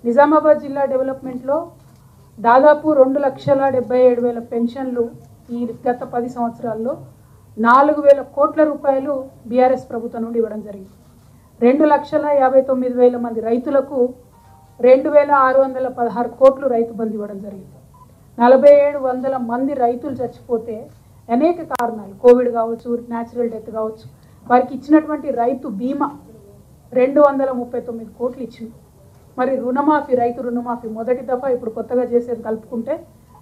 నిజామాబాద్ జిల్లా డెవలప్మెంట్లో దాదాపు 2,77,000 పెన్షన్లు ఈ గత 10 సంవత్సరాల్లో 4,000 కోట్ల రూపాయలు బీఆర్ఎస్ ప్రభుత్వం నుండి ఇవ్వడం జరిగింది. 2,59,000 మంది రైతులకు 2,616 కోట్లు రైతు బంధు ఇవ్వడం జరిగింది. 4,700 మంది రైతులు చచ్చిపోతే అనేక కారణాలు, కోవిడ్ కావచ్చు, న్యాచురల్ డెత్ కావచ్చు, వారికి ఇచ్చినటువంటి రైతు బీమా 239 కోట్లు ఇచ్చింది. మరి రుణమాఫీ, రైతు రుణమాఫీ మొదటి దఫా ఇప్పుడు కొత్తగా చేసేది కలుపుకుంటే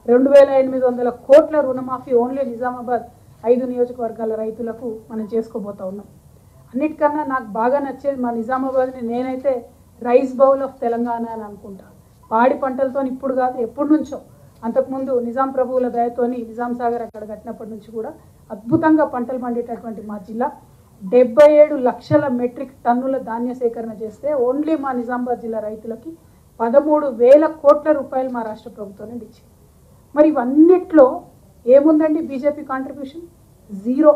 2,800 కోట్ల రుణమాఫీ ఓన్లీ నిజామాబాద్ 5 నియోజకవర్గాల రైతులకు మనం చేసుకోబోతా ఉన్నాం. అన్నిటికన్నా నాకు బాగా నచ్చేది మా నిజామాబాద్ని నేనైతే రైస్ బౌల్ ఆఫ్ తెలంగాణ అని అనుకుంటా. పాడి పంటలతో ఇప్పుడు కాదు, ఎప్పటి నుంచో, అంతకుముందు నిజాం ప్రభువుల దయతోని నిజాం సాగర్ అక్కడ కట్టినప్పటి నుంచి కూడా అద్భుతంగా పంటలు పండేటటువంటి మా జిల్లా 77 లక్షల మెట్రిక్ టన్నుల ధాన్య సేకరణ చేస్తే ఓన్లీ మా నిజామాబాద్ జిల్లా రైతులకి 13,000 కోట్ల రూపాయలు మా రాష్ట్ర ప్రభుత్వం నుండి ఇచ్చింది. మరి ఇవన్నిట్లో ఏముందండి బీజేపీ కాంట్రిబ్యూషన్? జీరో,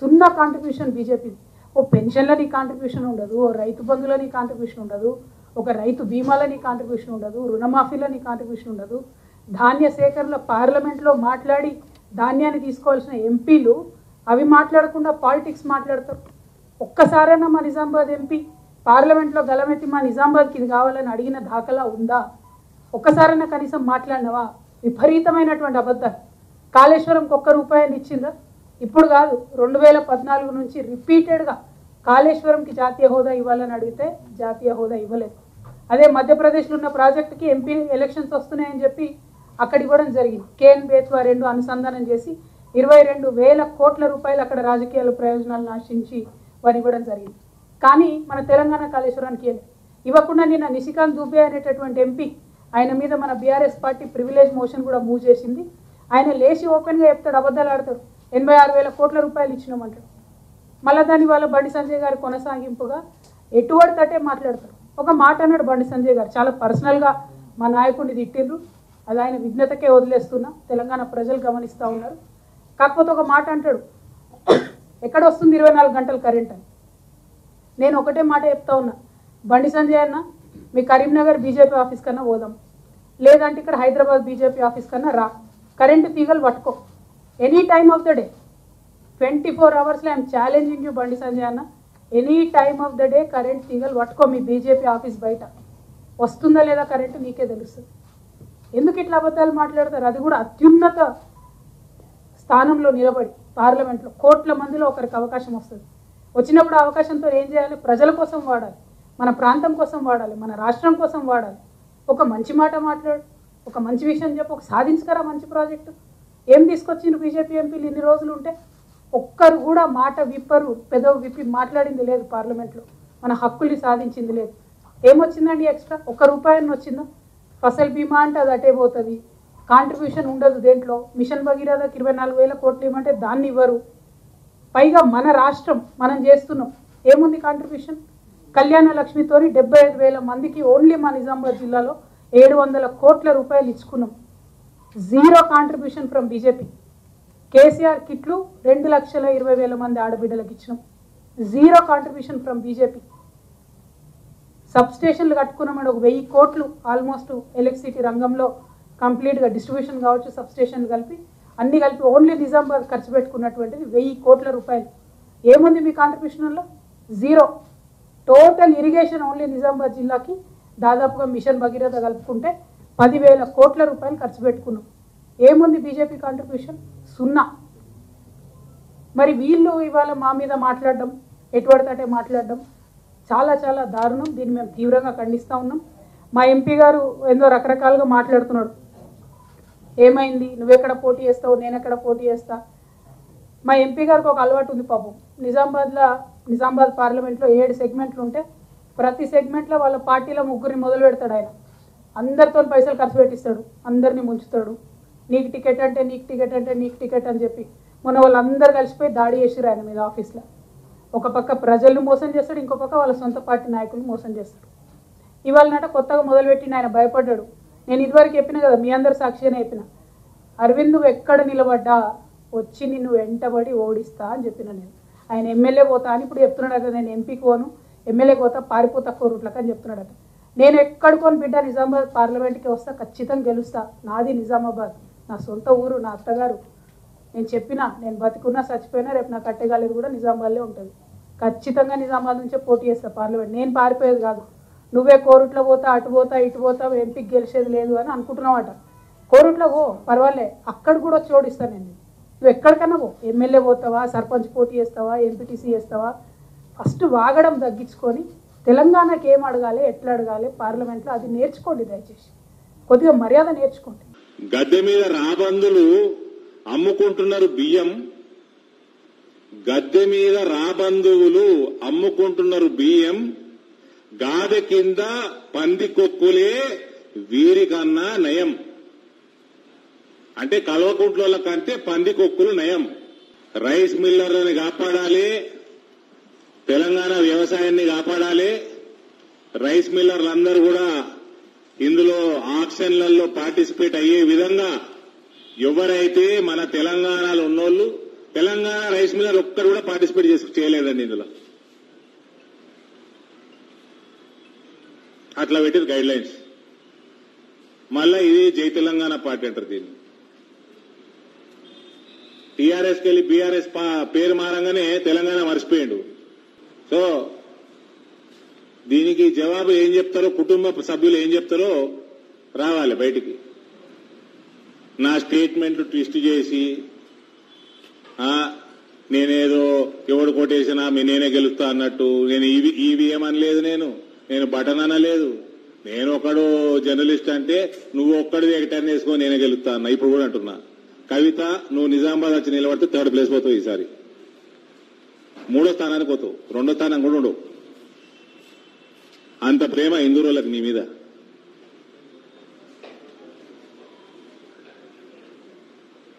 సున్నా కాంట్రిబ్యూషన్ బీజేపీ. ఓ పెన్షన్లని కాంట్రిబ్యూషన్ ఉండదు, ఓ రైతు బంధులని కాంట్రిబ్యూషన్ ఉండదు, ఒక రైతు బీమాలని కాంట్రిబ్యూషన్ ఉండదు, రుణమాఫీలని కాంట్రిబ్యూషన్ ఉండదు. ధాన్య సేకరణ పార్లమెంట్లో మాట్లాడి ధాన్యాన్ని తీసుకోవాల్సిన ఎంపీలు అవి మాట్లాడకుండా పాలిటిక్స్ మాట్లాడతారు. ఒక్కసారైనా మా నిజామాబాద్ ఎంపీ పార్లమెంట్లో గలమెత్తి మా నిజామాబాద్కి ఇది కావాలని అడిగిన దాఖలా ఉందా? ఒక్కసారైనా కనీసం మాట్లాడినవా? విపరీతమైనటువంటి అబద్ధాలు. కాళేశ్వరంకి ₹1 ఇచ్చిందా? ఇప్పుడు కాదు, 2014 నుంచి రిపీటెడ్గా కాళేశ్వరంకి జాతీయ హోదా ఇవ్వాలని అడిగితే జాతీయ హోదా ఇవ్వలేదు. అదే మధ్యప్రదేశ్లో ఉన్న ప్రాజెక్టుకి ఎంపీ ఎలక్షన్స్ వస్తున్నాయని చెప్పి అక్కడ ఇవ్వడం జరిగింది. కేన్ బేత్వా 2 అనుసంధానం చేసి 22,000 కోట్ల రూపాయలు అక్కడ రాజకీయాల ప్రయోజనాలను ఆశించి వారు ఇవ్వడం జరిగింది. కానీ మన తెలంగాణ కాళేశ్వరానికి ఇవ్వకుండా నిన్న నిశికాంత్ దుబే అనేటటువంటి ఎంపీ, ఆయన మీద మన బీఆర్ఎస్ పార్టీ ప్రివిలేజ్ మోషన్ కూడా మూవ్ చేసింది. ఆయన లేచి ఓపెన్గా చెప్తాడు, అబద్ధాలు ఆడతాడు. 86,000 కోట్ల రూపాయలు ఇచ్చినామంటాడు. మళ్ళీ దాని వల్ల బండి సంజయ్ గారు కొనసాగింపుగా ఎటువంటి తట్టే మాట్లాడతారు. ఒక మాట అన్నాడు బండి సంజయ్ గారు, చాలా పర్సనల్గా మా నాయకుడిని తిట్టిండ్రు, అది ఆయన విఘ్నతకే వదిలేస్తున్నా, తెలంగాణ ప్రజలు గమనిస్తూ ఉన్నారు. కాకపోతే ఒక మాట అంటాడు, ఎక్కడ వస్తుంది 24 గంటలు కరెంట్ అని. నేను ఒకటే మాట చెప్తా ఉన్నా, బండి సంజయ్ అన్న మీ కరీంనగర్ బీజేపీ ఆఫీస్ కన్నా పోదాం, లేదంటే ఇక్కడ హైదరాబాద్ బీజేపీ ఆఫీస్ కన్నా రా, కరెంటు తీగలు పట్టుకో, any time of the day 24 అవర్స్లో I'm challenging you Bandi Sanjay అన్న, any time of the day current తీగలు పట్టుకో మీ బీజేపీ ఆఫీస్ బయట, వస్తుందా లేదా కరెంటు నీకే తెలుస్తుంది. ఎందుకు ఇట్లా అబద్ధాలు మాట్లాడతారు? అది కూడా అత్యున్నత స్థానంలో నిలబడి పార్లమెంట్లో కోట్ల మందిలో ఒకరికి అవకాశం వస్తుంది. వచ్చినప్పుడు ఆ అవకాశంతో ఏం చేయాలి? ప్రజల కోసం వాడాలి, మన ప్రాంతం కోసం వాడాలి, మన రాష్ట్రం కోసం వాడాలి. ఒక మంచి మాట మాట్లాడు, ఒక మంచి విషయం చెప్పు, ఒక సాధించుకరా మంచి ప్రాజెక్టు. ఏం తీసుకొచ్చిండ్రు బీజేపీ ఎంపీలు ఇన్ని రోజులు ఉంటే? ఒక్కరు కూడా మాట విప్పరు, పెదవి విప్పి మాట్లాడింది లేదు పార్లమెంట్లో, మన హక్కుల్ని సాధించింది లేదు. ఏమొచ్చిందండి ఎక్స్ట్రా? ₹1 వచ్చిందా? ఫసల్ బీమా అంటే అది అటే పోతుంది, కాంట్రిబ్యూషన్ ఉండదు దేంట్లో. మిషన్ భగీరథకి 24,000 కోట్లు ఇవ్వమంటే దాన్ని ఇవ్వరు. పైగా మన రాష్ట్రం మనం చేస్తున్నాం, ఏముంది కాంట్రిబ్యూషన్? కళ్యాణ లక్ష్మితోని 75,000 మందికి ఓన్లీ మా నిజామాబాద్ జిల్లాలో 700 కోట్ల రూపాయలు ఇచ్చుకున్నాం. Zero contribution from BJP. KCR కిట్లు 2,20,000 మంది ఆడబిడ్డలకు ఇచ్చినాం, జీరో కాంట్రిబ్యూషన్ ఫ్రమ్ బీజేపీ. సబ్స్టేషన్లు కట్టుకున్నామని 1,000 కోట్లు ఆల్మోస్ట్ ఎలక్ట్రిసిటీ రంగంలో కంప్లీట్గా డిస్ట్రిబ్యూషన్ కావచ్చు, సబ్స్టేషన్లు కలిపి అన్ని కలిపి ఓన్లీ నిజామాబాద్ ఖర్చు పెట్టుకున్నటువంటిది 1,000 కోట్ల రూపాయలు. ఏముంది మీ కాంట్రిబ్యూషన్లో? Zero. Total irrigation only Nizamabad జిల్లాకి దాదాపుగా మిషన్ భగీరథ కలుపుకుంటే 10,000 కోట్ల రూపాయలు ఖర్చు పెట్టుకున్నాం. ఏముంది బీజేపీ కాంట్రిబ్యూషన్? సున్నా. మరి వీళ్ళు ఇవాళ మా మీద మాట్లాడడం, ఎటువడితే మాట్లాడడం చాలా చాలా దారుణం. దీన్ని మేము తీవ్రంగా ఖండిస్తూ ఉన్నాం. మా ఎంపీ గారు ఏందో రకరకాలుగా మాట్లాడుతున్నాడు. ఏమైంది, నువ్వెక్కడ పోటీ చేస్తావు, నేను ఎక్కడ పోటీ చేస్తా. మా ఎంపీ గారికి ఒక అలవాటు ఉంది పాపం. నిజామాబాద్ పార్లమెంట్లో 7 సెగ్మెంట్లు ఉంటే ప్రతి సెగ్మెంట్లో వాళ్ళ పార్టీలో 3 మొదలు పెడతాడు ఆయన. అందరితో పైసలు ఖర్చు పెట్టిస్తాడు, అందరినీ ముంచుతాడు. నీకు టికెట్ అంటే నీకు టికెట్ అంటే నీకు టికెట్ అని చెప్పి మొన్న వాళ్ళందరూ కలిసిపోయి దాడి చేసిరు ఆయన మీద ఆఫీస్లో. ఒక పక్క ప్రజలను మోసం చేస్తాడు, ఇంకో పక్క వాళ్ళ సొంత పార్టీ నాయకులు మోసం చేస్తాడు. ఇవాళ నాట కొత్తగా మొదలుపెట్టిన ఆయన భయపడ్డాడు. నేను ఇదివరకు చెప్పిన కదా, మీ అందరు సాక్షిగానే చెప్పిన, అరవింద్ నువ్వు ఎక్కడ నిలబడ్డా వచ్చి నిన్ను వెంటబడి ఓడిస్తా అని చెప్పిన. నేను ఆయన ఎమ్మెల్యే పోతా అని ఇప్పుడు చెప్తున్నాడట, నేను ఎంపీకి పోను, ఎమ్మెల్యే పోతా, పారిపోతా కోరుట్లకు అని చెప్తున్నాడట. నేను ఎక్కడికొని బిడ్డ నిజామాబాద్ పార్లమెంట్కి వస్తా, ఖచ్చితంగా గెలుస్తా. నాది నిజామాబాద్, నా సొంత ఊరు, నా అత్తగారు. నేను చెప్పినా, నేను బతికున్నా చచ్చిపోయినా రేపు నా కట్టెగాలేదు కూడా నిజామాబాద్లో ఉంటుంది. ఖచ్చితంగా నిజామాబాద్ నుంచే పోటీ చేస్తా పార్లమెంట్. నేను పారిపోయేది కాదు. నువ్వే కోరుట్లో పోతా, అటు పోతా, ఇటు పోతా, ఎంపీకి గెలిచేది లేదు అని అనుకుంటున్నావట. కోరుట్లో పో, పర్వాలే, అక్కడ కూడా చోడిస్తాను నేను. నువ్వు ఎక్కడికన్నా పో, ఎమ్మెల్యే పోతావా, సర్పంచ్ పోటీ చేస్తావా, ఎంపీటీసీ చేస్తావా, ఫస్ట్ వాగడం తగ్గించుకొని తెలంగాణకి ఏం అడగాలి, ఎట్లా అడగాలి పార్లమెంట్లో అది నేర్చుకోండి. దయచేసి కొద్దిగా మర్యాద నేర్చుకోండి. గద్దె మీద రాబందులు అమ్ముకుంటున్నారు బియ్యం, గద్దె మీద రాబంధువులు అమ్ముకుంటున్నారు బియ్యం, గాదె కింద పంది కొక్కులే వీరికన్నా నయం. అంటే కల్వకుంట్ల కంటే పంది కొక్కులు నయం. రైస్ మిల్లర్లను కాపాడాలి, తెలంగాణ వ్యవసాయాన్ని కాపాడాలి. రైస్ మిల్లర్లందరూ కూడా ఇందులో ఆక్షన్లలో పార్టిసిపేట్ అయ్యే విధంగా ఎవరైతే మన తెలంగాణలో ఉన్నోళ్ళు, తెలంగాణ రైస్ మిల్లర్ ఒక్కరు కూడా పార్టిసిపేట్ చేయలేదండి ఇందులో. అట్లా పెట్టిన గైడ్ లైన్స్. మళ్ళా ఇది జై తెలంగాణ పార్టీ అంటారు దీన్ని. టీఆర్ఎస్కి వెళ్ళి బీఆర్ఎస్ పేరు మారంగానే తెలంగాణ మర్చిపోయిండు. సో దీనికి జవాబు ఏం చెప్తారో, కుటుంబ సభ్యులు ఏం చెప్తారో రావాలి బయటికి. నా స్టేట్మెంట్ ట్విస్ట్ చేసి నేనేదో ఎవడు కొట్టేసినా నేనే గెలుస్తా అన్నట్టు, నేను ఈవీఎం అనలేదు, నేను బటన్ అనలేదు. నేను ఒకడు జర్నలిస్ట్ అంటే నువ్వు ఒక్కడిది టర్న్ వేసుకొని నేనే గెలుస్తా అన్నా. ఇప్పుడు కూడా అంటున్నా, కవిత నువ్వు నిజామాబాద్ వచ్చి నిలబడితే 3rd ప్లేస్ పోతావు, ఈసారి 3వ స్థానానికి పోతావు, 2వ స్థానం కూడా ఉండవు. అంత ప్రేమ హిందూరులకు నీ మీద.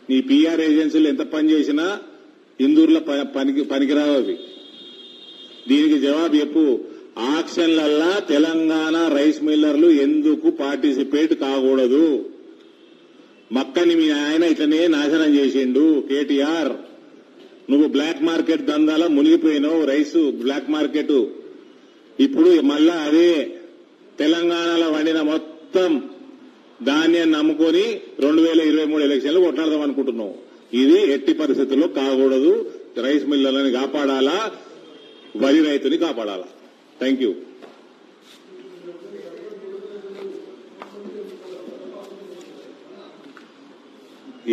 నీ పీఆర్ ఏజెన్సీలు ఎంత పని చేసినా హిందూరుల పనికిరావు అవి. దీనికి జవాబు చెప్పు. ఆక్షన్లల్లా తెలంగాణ రైస్ మిల్లర్లు ఎందుకు పార్టిసిపేట్ కాకూడదు? మక్కని మీ ఆయన ఇట్లనే నాశనం చేసిండు కేటీఆర్. నువ్వు బ్లాక్ మార్కెట్ దందాల మునిగిపోయినావు, రైసు బ్లాక్ మార్కెట్. ఇప్పుడు మళ్ళా అదే తెలంగాణలో వండిన మొత్తం ధాన్యాన్ని నమ్ముకొని 2023 ఎలక్షన్లు కొట్లాడదాం అనుకుంటున్నావు. ఇది ఎట్టి పరిస్థితుల్లో కాకూడదు. రైస్ మిల్లర్లని కాపాడాలా, వరి రైతుని కాపాడాలా. Thank you.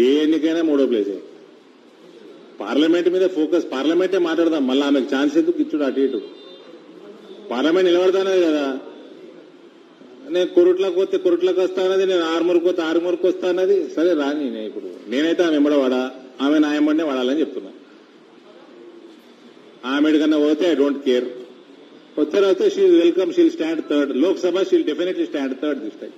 ఏ ఎన్నికైనా 3వ ప్లేసే. పార్లమెంట్ మీద ఫోకస్, పార్లమెంటే మాట్లాడదాం. మళ్ళీ ఆమెకు ఛాన్స్ ఎందుకు ఇచ్చుడు అటు ఇటు? పార్లమెంట్ నిలబడతానది కదా. నేను కొరుట్లకు పోతే కొరుట్లకు వస్తానది, నేను ఆర్మూర్కి పోతే ఆర్మూర్కి వస్తానది. సరే రాని, ఇప్పుడు నేనైతే ఆమె ఎంబడ వాడా, ఆమె నా ఎంబడినే వాడాలని చెప్తున్నా. ఆమె కన్నా పోతే ఐ డోంట్ కేర్. వచ్చే she'll welcome, she'll stand 3rd. Lok Sabha she'll definitely stand 3rd this time.